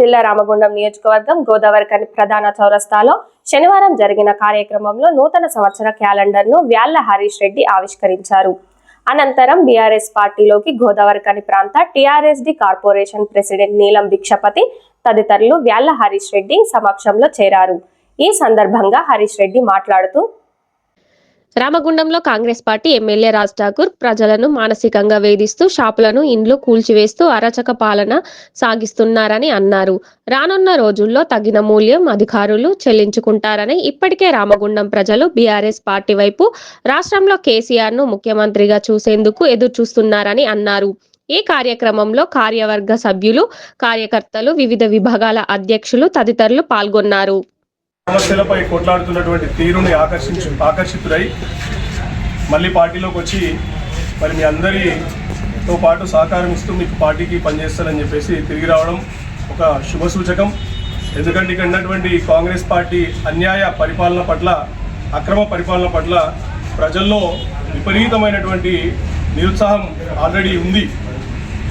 జిల్లా రామగుండం నియోజకవర్గం గోదావరిఖని ప్రధాన చౌరస్తాలో శనివారం జరిగిన కార్యక్రమంలో నూతన సంవత్సర క్యాలెండర్ను వ్యాళ్ల హరీష్ రెడ్డి ఆవిష్కరించారు. అనంతరం బీఆర్ఎస్ పార్టీలోకి గోదావరిఖని ప్రాంత టీఆర్ఎస్డి కార్పొరేషన్ ప్రెసిడెంట్ నీలం భిక్షపతి తదితరులు వ్యాళ్ల హరీష్ రెడ్డి సమక్షంలో చేరారు. ఈ సందర్భంగా హరీష్ రెడ్డి మాట్లాడుతూ, రామగుండంలో కాంగ్రెస్ పార్టీ ఎమ్మెల్యే రాజ్ ఠాకూర్ ప్రజలను మానసికంగా వేధిస్తూ షాపులను ఇండ్లు కూల్చివేస్తూ అరాచక పాలన సాగిస్తున్నారని అన్నారు. రానున్న రోజుల్లో తగిన మూల్యం అధికారులు చెల్లించుకుంటారని, ఇప్పటికే రామగుండం ప్రజలు బీఆర్ఎస్ పార్టీ వైపు రాష్ట్రంలో కేసీఆర్ ను ముఖ్యమంత్రిగా చూసేందుకు ఎదురు చూస్తున్నారని అన్నారు. ఈ కార్యక్రమంలో కార్యవర్గ సభ్యులు, కార్యకర్తలు, వివిధ విభాగాల అధ్యక్షులు తదితరులు పాల్గొన్నారు. సమస్యలపై కొట్లాడుతున్నటువంటి తీరుని ఆకర్షితులై మళ్ళీ పార్టీలోకి వచ్చి మరి మీ అందరితో పాటు సహకారం ఇస్తూ మీకు పార్టీకి పనిచేస్తారని చెప్పేసి తిరిగి రావడం ఒక శుభ సూచకం. ఎందుకంటే ఇక్కడ ఉన్నటువంటి కాంగ్రెస్ పార్టీ అన్యాయ పరిపాలన పట్ల, అక్రమ పరిపాలన పట్ల ప్రజల్లో విపరీతమైనటువంటి నిరుత్సాహం ఆల్రెడీ ఉంది.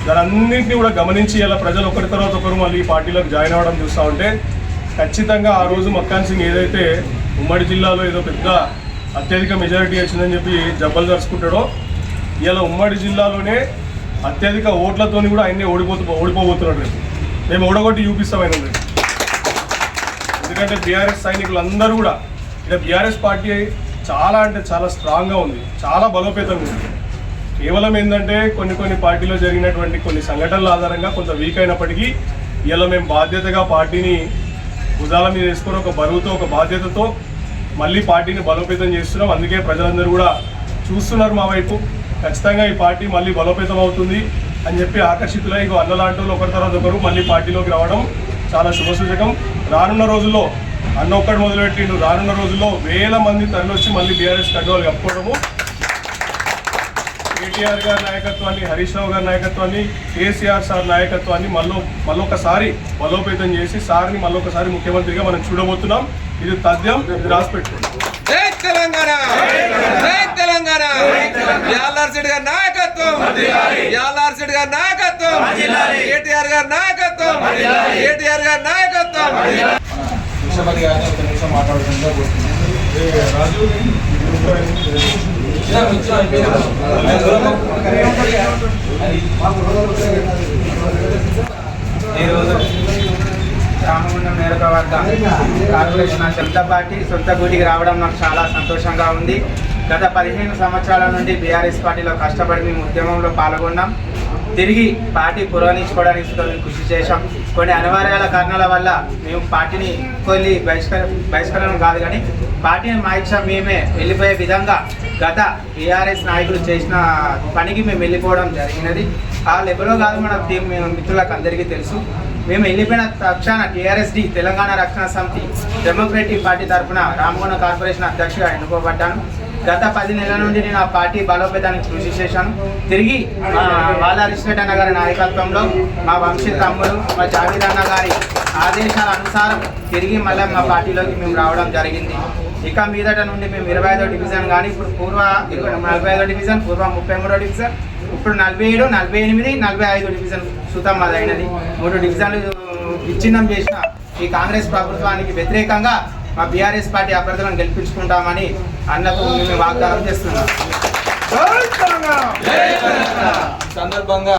దానన్నింటినీ కూడా గమనించి ఇలా ప్రజలు ఒకరి తర్వాత ఒకరు మళ్ళీ పార్టీలోకి జాయిన్ అవ్వడం చూస్తూ ఉంటే ఖచ్చితంగా ఆ రోజు మక్కాన్ సింగ్ ఏదైతే ఉమ్మడి జిల్లాలో ఏదో పెద్ద అత్యధిక మెజారిటీ వచ్చిందని చెప్పి జబ్బలు జరుచుకుంటాడో, ఇలా ఉమ్మడి జిల్లాలోనే అత్యధిక ఓట్లతో కూడా ఆయన్ని ఓడిపోబోతున్నాడు. మేము ఓడగొట్టి చూపిస్తామని. ఎందుకంటే బీఆర్ఎస్ సైనికులందరూ కూడా ఇలా బీఆర్ఎస్ పార్టీ చాలా అంటే చాలా స్ట్రాంగ్గా ఉంది, చాలా బలోపేతంగా ఉంది. కేవలం ఏంటంటే కొన్ని పార్టీలో జరిగినటువంటి కొన్ని సంఘటనల ఆధారంగా కొంత వీక్ అయినప్పటికీ ఇలా మేము బాధ్యతగా పార్టీని భుజాల మీద వేసుకొని ఒక బరువుతో, ఒక బాధ్యతతో మళ్ళీ పార్టీని బలోపేతం చేస్తున్నాం. అందుకే ప్రజలందరూ కూడా చూస్తున్నారు మా వైపు. ఖచ్చితంగా ఈ పార్టీ మళ్ళీ బలోపేతం అవుతుంది అని చెప్పి ఆకర్షితులై అన్నలాంటి వాళ్ళు ఒకరి తర్వాత ఒకరు మళ్ళీ పార్టీలోకి రావడం చాలా శుభసూచకం. రానున్న రోజుల్లో అన్న ఒక్కడు మొదలుపెట్టిండు, రానున్న రోజుల్లో వేల మంది తరలివచ్చి మళ్ళీ బీఆర్ఎస్ కండువాలు కప్పుకోవడము, కేటీఆర్ గారి నాయకత్వాన్ని, హరీష్ రావు గారి నాయకత్వాన్ని, కేసీఆర్ సార్ నాయకత్వాన్ని మళ్ళొకసారి బలోపేతం చేసి సార్ని మళ్ళొకసారి ముఖ్యమంత్రిగా మనం చూడబోతున్నాం. ఇది తథ్యం, ఇది రాసి పెట్టుకోండి. జై తెలంగాణ, జై తెలంగాణ. యాల్లార్సిడ్ గారి నాయకత్వం, యాల్లార్సిడ్ గారి నాయకత్వం, కేటీఆర్ గారి నాయకత్వం, కేటీఆర్ గారి నాయకత్వం. భిక్షపతి గారిని ఒక నిమిషం మాట్లాడుతుంటే రాజు ఈరోజు రామగుండం నియోజకవర్గ కార్పొరేషన్ సొంత పార్టీ సొంత గూటికి రావడం నాకు చాలా సంతోషంగా ఉంది. గత 15 సంవత్సరాల నుండి బీఆర్ఎస్ పార్టీలో కష్టపడి మేము ఉద్యమంలో పాల్గొన్నాం. తిరిగి పార్టీ పురోగమించుకోవడానికి మేము కృషి చేశాం. కొన్ని అనివార్యాల కారణాల వల్ల మేము పార్టీని కొన్ని బహిష్కరణ కాదు కానీ పార్టీని మా ఇచ్చ మేమే వెళ్ళిపోయే విధంగా గత బీఆర్ఎస్ నాయకులు చేసిన పనికి మేము వెళ్ళిపోవడం జరిగినది. ఆ లెవెల్లో కాదు మన టీం మిత్రులకు అందరికీ తెలుసు. మేము వెళ్ళిపోయిన తక్షణ టీఆర్ఎస్డి తెలంగాణ రక్షణ సమితి డెమోక్రటిక్ పార్టీ తరఫున రామగుండం కార్పొరేషన్ అధ్యక్షుడిగా ఎన్నుకోబడ్డాను. గత 10 నెలల నుండి నేను ఆ పార్టీ బలోపేతానికి కృషి చేశాను. తిరిగి వాళ్ళ హరీష్ అన్న గారి నాయకత్వంలో మా వంశీ తమ్ముడు, మా జావీద్ అన్న గారి ఆదేశాల అనుసారం తిరిగి మళ్ళీ మా పార్టీలోకి మేము రావడం జరిగింది. ఇక మీదట నుండి మేము 25వ డివిజన్ కానీ ఇప్పుడు పూర్వ 45వ డివిజన్, పూర్వ 33వ డివిజన్, ఇప్పుడు 47, 48, 45 డివిజన్ సుతం అదైనది. 3 డివిజన్లు విచ్ఛిన్నం చేసిన ఈ కాంగ్రెస్ ప్రభుత్వానికి వ్యతిరేకంగా మా బీఆర్ఎస్ పార్టీ అభ్యర్థులను గెలిపించుకుంటామని అన్నకు మేము వాగ్దానం చేస్తున్నాం. సందర్భంగా